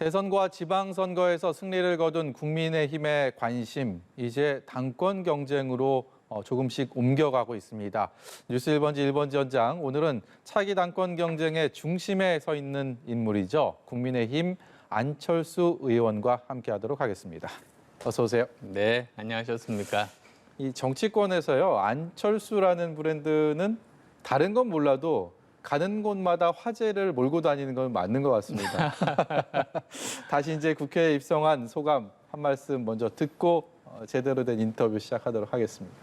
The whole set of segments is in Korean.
대선과 지방선거에서 승리를 거둔 국민의힘의 관심, 이제 당권 경쟁으로 조금씩 옮겨가고 있습니다. 뉴스 1번지 1번지 연장, 오늘은 차기 당권 경쟁의 중심에 서 있는 인물이죠. 국민의힘 안철수 의원과 함께하도록 하겠습니다. 어서 오세요. 네, 안녕하셨습니까? 이 정치권에서요, 안철수라는 브랜드는 다른 건 몰라도 가는 곳마다 화제를 몰고 다니는 건 맞는 것 같습니다. 다시 이제 국회에 입성한 소감 한 말씀 먼저 듣고 제대로 된 인터뷰 시작하도록 하겠습니다.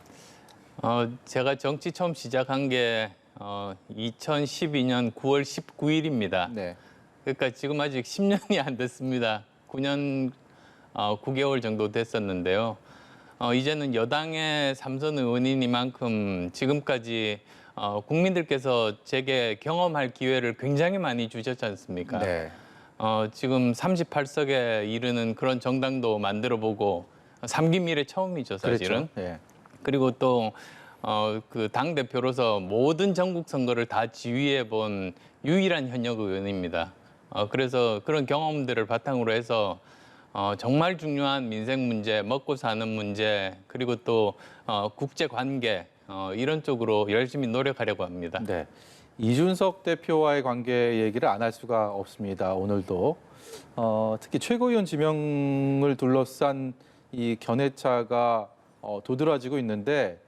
제가 정치 처음 시작한 게 2012년 9월 19일입니다. 네. 그러니까 지금 아직 10년이 안 됐습니다. 9년 9개월 정도 됐었는데요. 이제는 여당의 삼선 의원이니만큼 지금까지 국민들께서 제게 경험할 기회를 굉장히 많이 주셨지 않습니까? 네. 지금 38석에 이르는 그런 정당도 만들어보고 삼김 일의 처음이죠, 사실은. 그렇죠. 네. 그리고 또 그 당 대표로서 모든 전국 선거를 다 지휘해 본 유일한 현역 의원입니다. 그래서 그런 경험들을 바탕으로 해서 정말 중요한 민생 문제, 먹고 사는 문제, 그리고 또 국제 관계 이런 쪽으로 열심히 노력하려고 합니다. 네. 이준석 대표와의 관계 얘기를 안 할 수가 없습니다. 오늘도 특히 최고위원 지명을 둘러싼 이 견해차가 도드라지고 있는데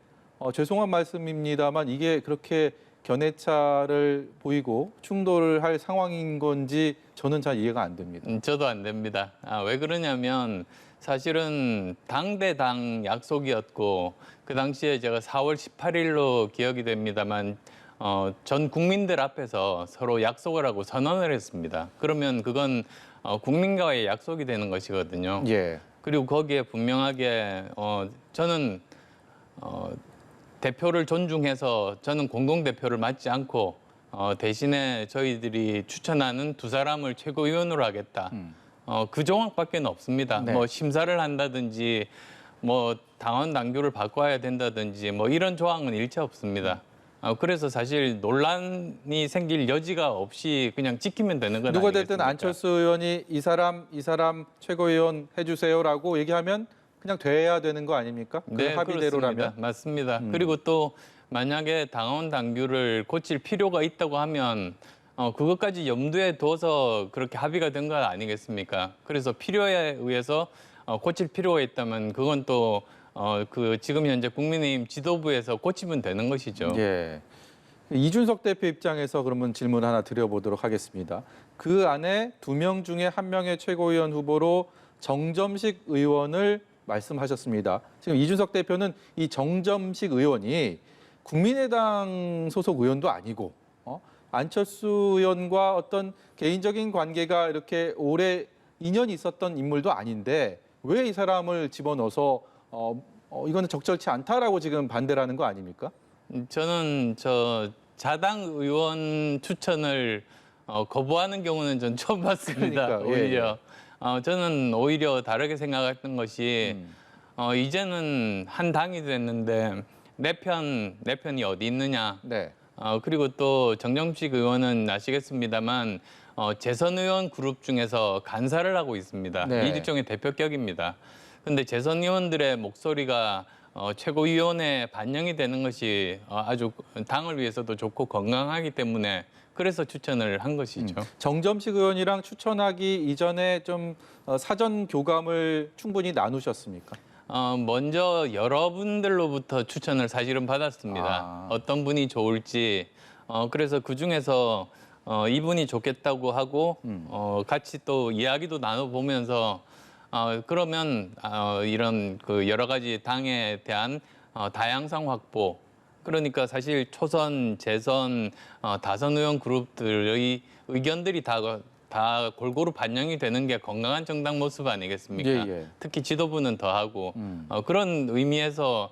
죄송한 말씀입니다만 이게 그렇게 견해차를 보이고 충돌을 할 상황인 건지 저는 잘 이해가 안 됩니다. 저도 안 됩니다. 왜 그러냐면 사실은 당 대 당 약속이었고 그 당시에 제가 4월 18일로 기억이 됩니다만 전 국민들 앞에서 서로 약속을 하고 선언을 했습니다. 그러면 그건 국민과의 약속이 되는 것이거든요. 예. 그리고 거기에 분명하게 저는 대표를 존중해서 저는 공동대표를 맡지 않고 대신에 저희들이 추천하는 두 사람을 최고위원으로 하겠다. 그 조항밖에 없습니다. 네. 뭐 심사를 한다든지 뭐 당원 당규를 바꿔야 된다든지 뭐 이런 조항은 일체 없습니다. 그래서 사실 논란이 생길 여지가 없이 그냥 지키면 되는 건 누가 아니겠습니까? 됐든 안철수 의원이 이 사람 최고위원 해주세요라고 얘기하면 그냥 돼야 되는 거 아닙니까? 그 네, 합의대로라면. 그렇습니다. 맞습니다. 그리고 또 만약에 당원 당규를 고칠 필요가 있다고 하면 그것까지 염두에 둬서 그렇게 합의가 된 거 아니겠습니까? 그래서 필요에 의해서 고칠 필요가 있다면 그건 또 그 지금 현재 국민의힘 지도부에서 고치면 되는 것이죠. 예. 이준석 대표 입장에서 그러면 질문 하나 드려보도록 하겠습니다. 그 안에 2명 중에 1명의 최고위원 후보로 정점식 의원을 말씀하셨습니다. 지금 이준석 대표는 이 정점식 의원이 국민의당 소속 의원도 아니고 안철수 의원과 어떤 개인적인 관계가 이렇게 오래 인연이 있었던 인물도 아닌데 왜 이 사람을 집어넣어서 이거는 적절치 않다라고 지금 반대라는 거 아닙니까? 저는 자당 의원 추천을 거부하는 경우는 전 처음 봤습니다. 그러니까, 오히려 저는 오히려 다르게 생각했던 것이 이제는 한 당이 됐는데 내 편이 어디 있느냐. 네. 그리고 또 정정식 의원은 아시겠습니다만 재선 의원 그룹 중에서 간사를 하고 있습니다. 네. 일종의 대표격입니다. 근데 재선 의원들의 목소리가 최고위원회에 반영이 되는 것이 아주 당을 위해서도 좋고 건강하기 때문에 그래서 추천을 한 것이죠. 정점식 의원이랑 추천하기 이전에 좀 사전 교감을 충분히 나누셨습니까? 먼저 여러분들로부터 추천을 사실은 받았습니다. 어떤 분이 좋을지. 그래서 그중에서 이분이 좋겠다고 하고 같이 또 이야기도 나눠보면서 그러면 이런 그 여러 가지 당에 대한 다양성 확보, 그러니까 사실 초선, 재선, 다선 의원 그룹들의 의견들이 다 골고루 반영이 되는 게 건강한 정당 모습 아니겠습니까? 예. 특히 지도부는 더하고 그런 의미에서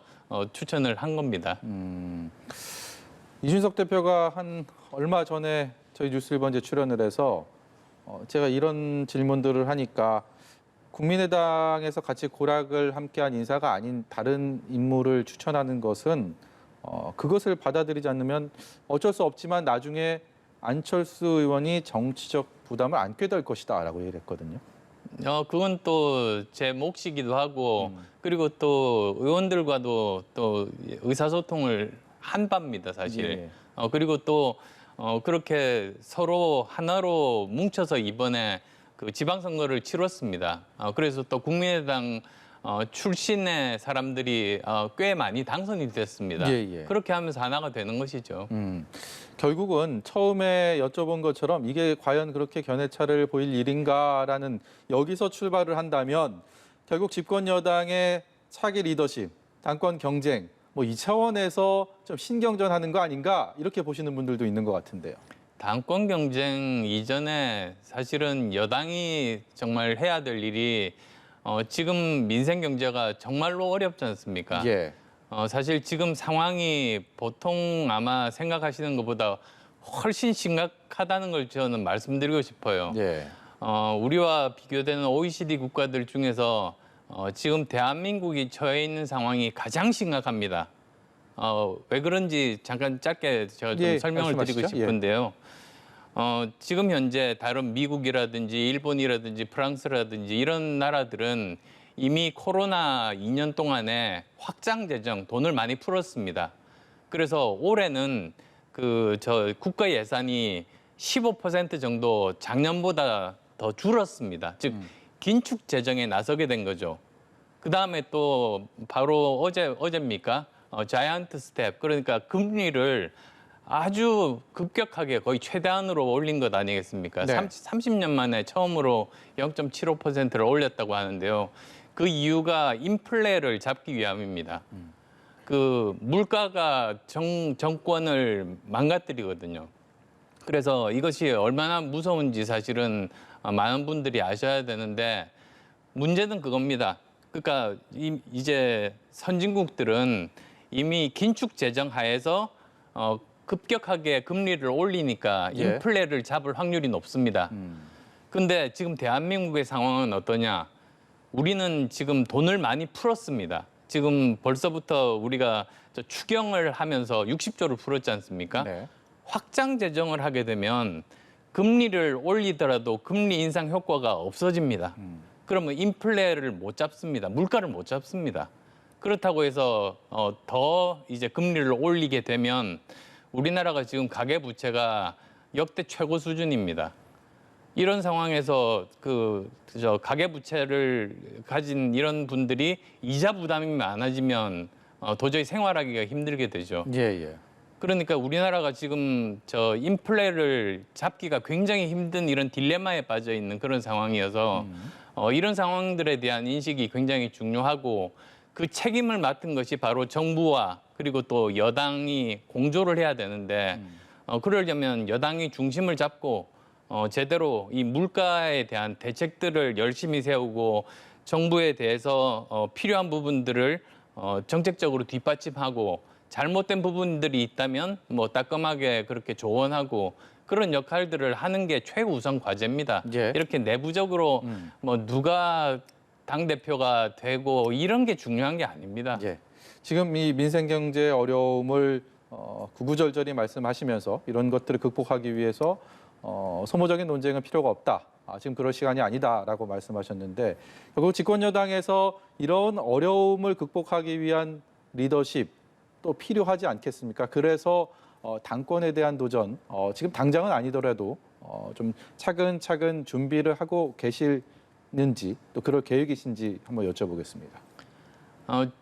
추천을 한 겁니다. 이준석 대표가 한 얼마 전에 저희 뉴스 1번지에 출연을 해서 제가 이런 질문들을 하니까 국민의당에서 같이 고락을 함께한 인사가 아닌 다른 인물을 추천하는 것은 그것을 받아들이지 않으면 어쩔 수 없지만 나중에 안철수 의원이 정치적 부담을 안게 될 것이다라고 얘기를 했거든요. 그건 또 제 몫이기도 하고 그리고 또 의원들과도 또 의사소통을 한 바입니다, 사실. 예. 그리고 또 그렇게 서로 하나로 뭉쳐서 이번에 그 지방선거를 치렀습니다. 그래서 또 국민의당 출신의 사람들이 꽤 많이 당선이 됐습니다. 예. 그렇게 하면서 하나가 되는 것이죠. 결국은 처음에 여쭤본 것처럼 이게 과연 그렇게 견해차를 보일 일인가라는 여기서 출발을 한다면 결국 집권 여당의 차기 리더십, 당권 경쟁 뭐 이 차원에서 좀 신경전하는 거 아닌가 이렇게 보시는 분들도 있는 것 같은데요. 당권 경쟁 이전에 사실은 여당이 정말 해야 될 일이 지금 민생 경제가 정말로 어렵지 않습니까? 예. 사실 지금 상황이 보통 아마 생각하시는 것보다 훨씬 심각하다는 걸 저는 말씀드리고 싶어요. 예. 우리와 비교되는 OECD 국가들 중에서 지금 대한민국이 처해 있는 상황이 가장 심각합니다. 왜 그런지 잠깐 짧게 제가 좀 예, 설명을 드리고 말씀하시죠. 싶은데요. 지금 현재 다른 미국이라든지 일본이라든지 프랑스라든지 이런 나라들은 이미 코로나 2년 동안에 확장 재정 돈을 많이 풀었습니다. 그래서 올해는 국가 예산이 15% 정도 작년보다 더 줄었습니다. 즉 긴축 재정에 나서게 된 거죠. 그 다음에 또 바로 어제입니까? 자이언트 스텝, 그러니까 금리를 아주 급격하게 거의 최대한으로 올린 것 아니겠습니까? 네. 30년 만에 처음으로 0.75%를 올렸다고 하는데요. 그 이유가 인플레를 잡기 위함입니다. 그 물가가 정권을 망가뜨리거든요. 그래서 이것이 얼마나 무서운지 사실은 많은 분들이 아셔야 되는데 문제는 그겁니다. 그러니까 이제 선진국들은 이미 긴축 재정 하에서 급격하게 금리를 올리니까 예. 인플레를 잡을 확률이 높습니다. 근데 지금 대한민국의 상황은 어떠냐? 우리는 지금 돈을 많이 풀었습니다. 지금 벌써부터 우리가 추경을 하면서 60조를 풀었지 않습니까? 네. 확장 재정을 하게 되면 금리를 올리더라도 금리 인상 효과가 없어집니다. 그러면 인플레를 못 잡습니다. 물가를 못 잡습니다. 그렇다고 해서 더 이제 금리를 올리게 되면 우리나라가 지금 가계 부채가 역대 최고 수준입니다. 이런 상황에서 가계 부채를 가진 이런 분들이 이자 부담이 많아지면 도저히 생활하기가 힘들게 되죠. 예. 그러니까 우리나라가 지금 인플레를 잡기가 굉장히 힘든 이런 딜레마에 빠져 있는 그런 상황이어서 이런 상황들에 대한 인식이 굉장히 중요하고 그 책임을 맡은 것이 바로 정부와 그리고 또 여당이 공조를 해야 되는데 그러려면 여당이 중심을 잡고 제대로 이 물가에 대한 대책들을 열심히 세우고 정부에 대해서 필요한 부분들을 정책적으로 뒷받침하고 잘못된 부분들이 있다면 뭐 따끔하게 그렇게 조언하고 그런 역할들을 하는 게 최우선 과제입니다. 예. 이렇게 내부적으로 뭐 누가 당대표가 되고 이런 게 중요한 게 아닙니다. 예. 지금 이 민생 경제 어려움을 구구절절히 말씀하시면서 이런 것들을 극복하기 위해서 소모적인 논쟁은 필요가 없다. 지금 그럴 시간이 아니다라고 말씀하셨는데 결국 집권 여당에서 이런 어려움을 극복하기 위한 리더십 또 필요하지 않겠습니까? 그래서 당권에 대한 도전 지금 당장은 아니더라도 좀 차근차근 준비를 하고 계시는지 또 그럴 계획이신지 한번 여쭤보겠습니다.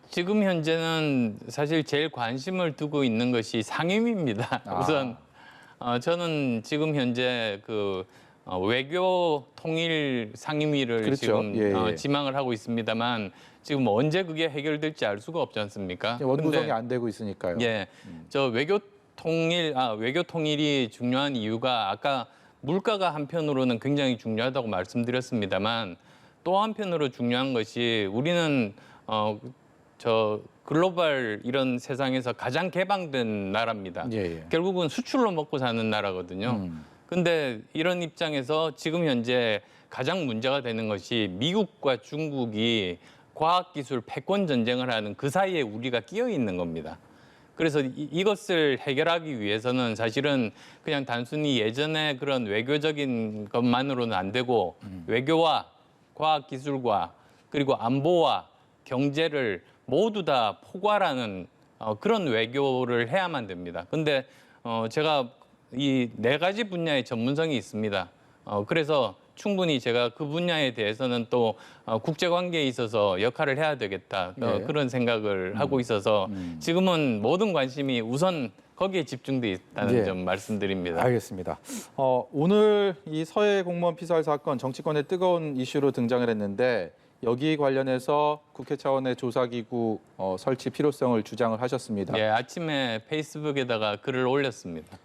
지금 현재는 사실 제일 관심을 두고 있는 것이 상임위입니다. 우선 저는 지금 현재 외교 통일 상임위를 그렇죠. 지금 예. 지망을 하고 있습니다만 지금 언제 그게 해결될지 알 수가 없지 않습니까? 원구성이 근데 안 되고 있으니까요. 예, 외교 통일이 중요한 이유가 아까 물가가 한편으로는 굉장히 중요하다고 말씀드렸습니다만 또 한편으로 중요한 것이 우리는 글로벌 이런 세상에서 가장 개방된 나라입니다. 예. 결국은 수출로 먹고 사는 나라거든요. 근데 이런 입장에서 지금 현재 가장 문제가 되는 것이 미국과 중국이 과학기술 패권 전쟁을 하는 그 사이에 우리가 끼어 있는 겁니다. 그래서 이것을 해결하기 위해서는 사실은 그냥 단순히 예전의 그런 외교적인 것만으로는 안 되고 외교와 과학기술과 그리고 안보와 경제를 모두 다 포괄하는 그런 외교를 해야만 됩니다. 근데 제가 이 네 가지 분야의 전문성이 있습니다. 그래서 충분히 제가 그 분야에 대해서는 또 국제관계에 있어서 역할을 해야 되겠다 네. 그런 생각을 하고 있어서 지금은 모든 관심이 우선 거기에 집중돼 있다는 예. 점 말씀드립니다. 알겠습니다. 오늘 이 서해 공무원 피살 사건 정치권의 뜨거운 이슈로 등장을 했는데 여기 관련해서 국회 차원의 조사기구 설치 필요성을 주장을 하셨습니다. 예, 아침에 페이스북에다가 글을 올렸습니다.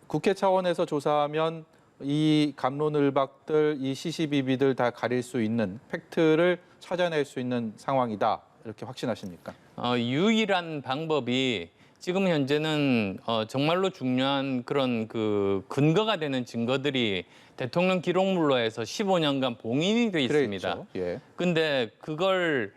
국회 차원에서 조사하면 이 갑론을박들, 이 시시비비들 다 가릴 수 있는 팩트를 찾아낼 수 있는 상황이다. 이렇게 확신하십니까? 유일한 방법이 지금 현재는 정말로 중요한 그런 그 근거가 되는 증거들이 대통령 기록물로 해서 15년간 봉인이 돼 있습니다. 그래 있죠. 예. 근데 그걸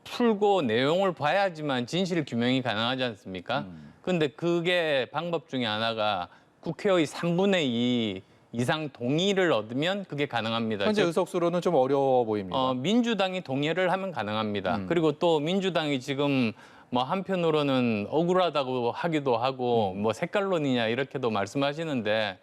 풀고 내용을 봐야지만 진실 규명이 가능하지 않습니까? 근데 그게 방법 중에 하나가 국회의 3분의 2 이상 동의를 얻으면 그게 가능합니다. 현재 의석수로는 좀 어려워 보입니다. 민주당이 동의를 하면 가능합니다. 그리고 또 민주당이 지금 뭐 한편으로는 억울하다고 하기도 하고 뭐 색깔론이냐 이렇게도 말씀하시는데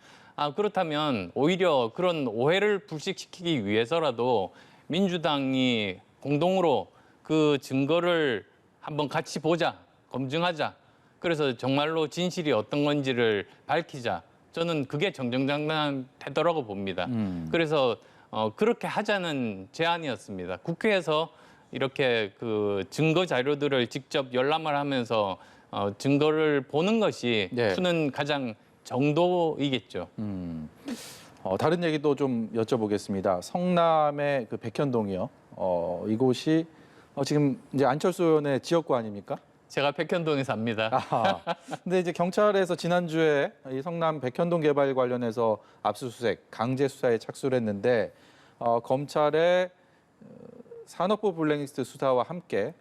그렇다면 오히려 그런 오해를 불식시키기 위해서라도 민주당이 공동으로 그 증거를 한번 같이 보자, 검증하자. 그래서 정말로 진실이 어떤 건지를 밝히자. 저는 그게 정정당당한 태도라고 봅니다. 그래서 그렇게 하자는 제안이었습니다. 국회에서 이렇게 그 증거 자료들을 직접 열람을 하면서 증거를 보는 것이 네. 푸는 가장 정도이겠죠. 다른 얘기도 좀 여쭤보겠습니다. 성남의 그 백현동이요. 이곳이 지금 이제 안철수 의원의 지역구 아닙니까? 제가 백현동에 삽니다. 아하. 근데 이제 경찰에서 지난주에 이 성남 백현동 개발 관련해서 압수수색, 강제 수사에 착수를 했는데 검찰의 산업부 블랙리스트 수사와 함께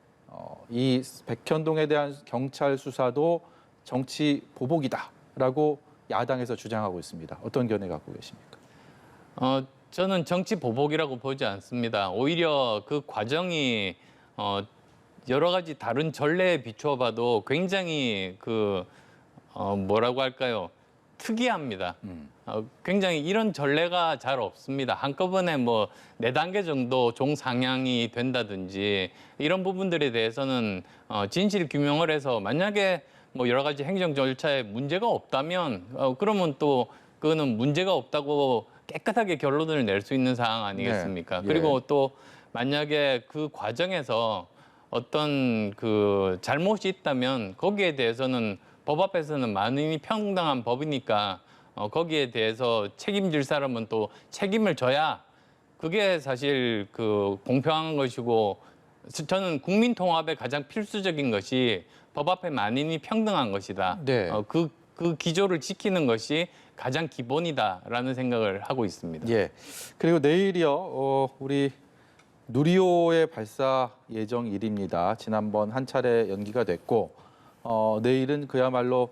이 백현동에 대한 경찰 수사도 정치 보복이다라고 야당에서 주장하고 있습니다. 어떤 견해 갖고 계십니까? 저는 정치 보복이라고 보지 않습니다. 오히려 그 과정이 여러 가지 다른 전례에 비추어 봐도 굉장히 뭐라고 할까요? 특이합니다. 굉장히 이런 전례가 잘 없습니다. 한꺼번에 뭐 4단계 정도 종상향이 된다든지 이런 부분들에 대해서는 진실 규명을 해서 만약에 뭐 여러 가지 행정 절차에 문제가 없다면 그러면 또 그거는 문제가 없다고 깨끗하게 결론을 낼 수 있는 사항 아니겠습니까? 네. 예. 그리고 또 만약에 그 과정에서 어떤 그 잘못이 있다면 거기에 대해서는 법 앞에서는 만인이 평등한 법이니까 거기에 대해서 책임질 사람은 또 책임을 져야 그게 사실 그 공평한 것이고 저는 국민 통합의 가장 필수적인 것이 법 앞에 만인이 평등한 것이다. 네. 그 기조를 지키는 것이 가장 기본이다라는 생각을 하고 있습니다. 예. 그리고 내일이요. 우리 누리호의 발사 예정일입니다. 지난번 한 차례 연기가 됐고 내일은 그야말로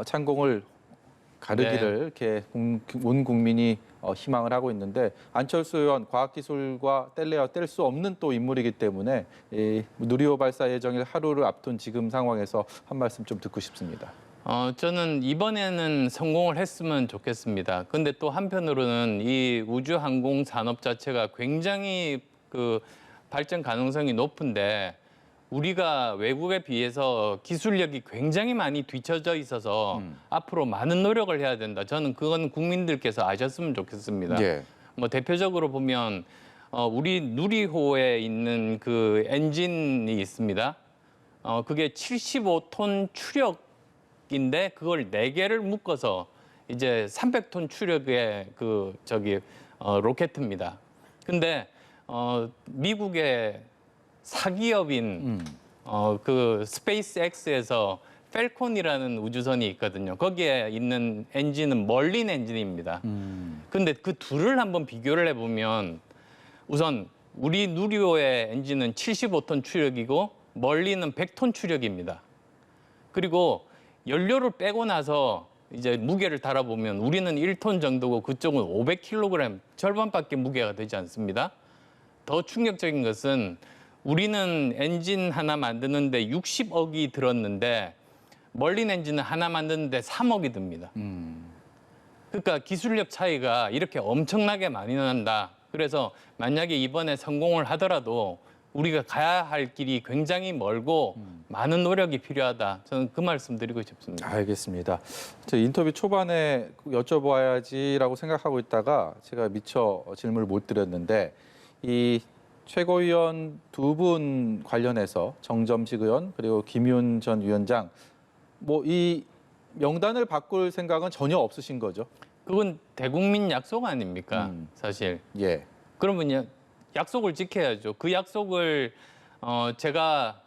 창공을 가르기를 네. 이렇게 온 국민이 희망을 하고 있는데 안철수 의원 과학기술과 뗄래야 뗄 수 없는 또 인물이기 때문에 이 누리호 발사 예정일 하루를 앞둔 지금 상황에서 한 말씀 좀 듣고 싶습니다. 저는 이번에는 성공을 했으면 좋겠습니다. 근데 또 한편으로는 이 우주항공 산업 자체가 굉장히 그 발전 가능성이 높은데 우리가 외국에 비해서 기술력이 굉장히 많이 뒤처져 있어서 앞으로 많은 노력을 해야 된다. 저는 그건 국민들께서 아셨으면 좋겠습니다. 예. 뭐 대표적으로 보면 우리 누리호에 있는 그 엔진이 있습니다. 그게 75톤 추력인데 그걸 4개를 묶어서 이제 300톤 추력의 로켓입니다. 근데 미국의 사기업인 그 스페이스X에서 펠콘이라는 우주선이 있거든요. 거기에 있는 엔진은 멀린 엔진입니다. 근데 그 둘을 한번 비교를 해보면 우선 우리 누리호의 엔진은 75톤 추력이고 멀리는 100톤 추력입니다. 그리고 연료를 빼고 나서 이제 무게를 달아보면 우리는 1톤 정도고 그쪽은 500kg, 절반밖에 무게가 되지 않습니다. 더 충격적인 것은 우리는 엔진 하나 만드는데 60억이 들었는데 멀린 엔진은 하나 만드는데 3억이 듭니다. 그러니까 기술력 차이가 이렇게 엄청나게 많이 난다. 그래서 만약에 이번에 성공을 하더라도 우리가 가야 할 길이 굉장히 멀고 많은 노력이 필요하다. 저는 그 말씀 드리고 싶습니다. 알겠습니다. 저 인터뷰 초반에 여쭤봐야지라고 생각하고 있다가 제가 미처 질문을 못 드렸는데 이 최고위원 두 분 관련해서 정점식 의원 그리고 김윤 전 위원장 뭐 이 명단을 바꿀 생각은 전혀 없으신 거죠? 그건 대국민 약속 아닙니까? 사실. 예. 그러면 약속을 지켜야죠. 그 약속을 제가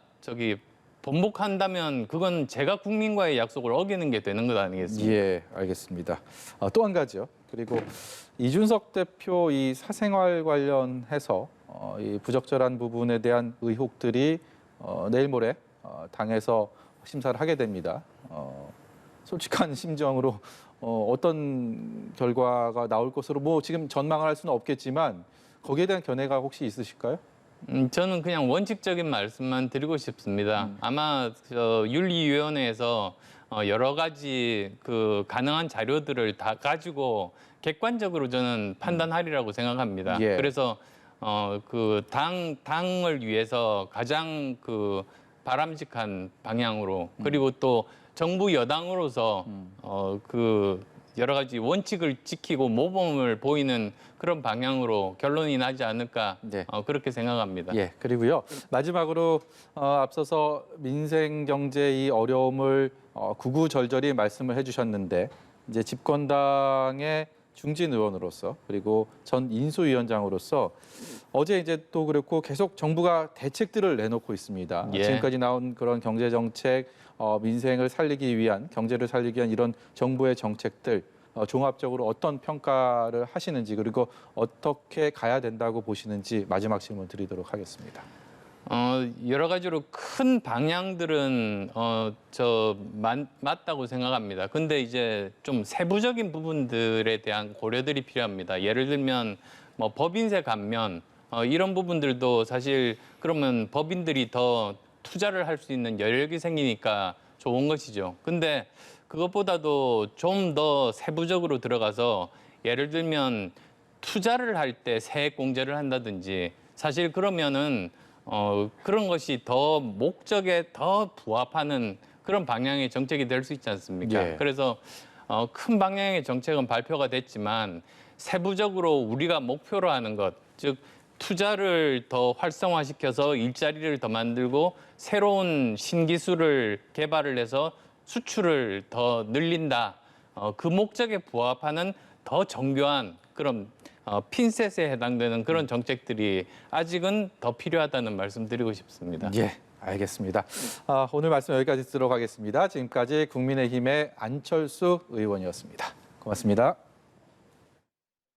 번복한다면 그건 제가 국민과의 약속을 어기는 게 되는 것 아니겠습니까? 예, 알겠습니다. 또 한 가지요. 그리고 이준석 대표 이 사생활 관련해서 이 부적절한 부분에 대한 의혹들이 내일 모레 당에서 심사를 하게 됩니다. 솔직한 심정으로 어떤 결과가 나올 것으로 뭐 지금 전망을 할 수는 없겠지만 거기에 대한 견해가 혹시 있으실까요? 저는 그냥 원칙적인 말씀만 드리고 싶습니다. 아마 윤리위원회에서 여러 가지 그 가능한 자료들을 다 가지고 객관적으로 저는 판단하리라고 생각합니다. 예. 그래서 그 당을 위해서 가장 그 바람직한 방향으로 그리고 또 정부 여당으로서 그 여러 가지 원칙을 지키고 모범을 보이는 그런 방향으로 결론이 나지 않을까 네. 그렇게 생각합니다. 예, 그리고요 마지막으로 앞서서 민생 경제 이 어려움을 구구절절히 말씀을 해주셨는데 이제 집권당의 중진 의원으로서 그리고 전 인수위원장으로서 어제 이제 또 그렇고 계속 정부가 대책들을 내놓고 있습니다. 예. 지금까지 나온 그런 경제 정책, 민생을 살리기 위한 경제를 살리기 위한 이런 정부의 정책들 종합적으로 어떤 평가를 하시는지 그리고 어떻게 가야 된다고 보시는지 마지막 질문 드리도록 하겠습니다. 여러 가지로 큰 방향들은 맞다고 생각합니다. 근데 이제 좀 세부적인 부분들에 대한 고려들이 필요합니다. 예를 들면 뭐 법인세 감면 이런 부분들도 사실 그러면 법인들이 더 투자를 할 수 있는 여력이 생기니까 좋은 것이죠. 근데 그것보다도 좀 더 세부적으로 들어가서 예를 들면 투자를 할 때 세액 공제를 한다든지 사실 그러면은 그런 것이 더 목적에 더 부합하는 그런 방향의 정책이 될 수 있지 않습니까? 예. 그래서 큰 방향의 정책은 발표가 됐지만 세부적으로 우리가 목표로 하는 것, 즉 투자를 더 활성화시켜서 일자리를 더 만들고 새로운 신기술을 개발을 해서 수출을 더 늘린다. 그 목적에 부합하는 더 정교한 그런 핀셋에 해당되는 그런 정책들이 아직은 더 필요하다는 말씀 드리고 싶습니다. 예, 알겠습니다. 오늘 말씀 여기까지 듣도록 하겠습니다. 지금까지 국민의힘의 안철수 의원이었습니다. 고맙습니다.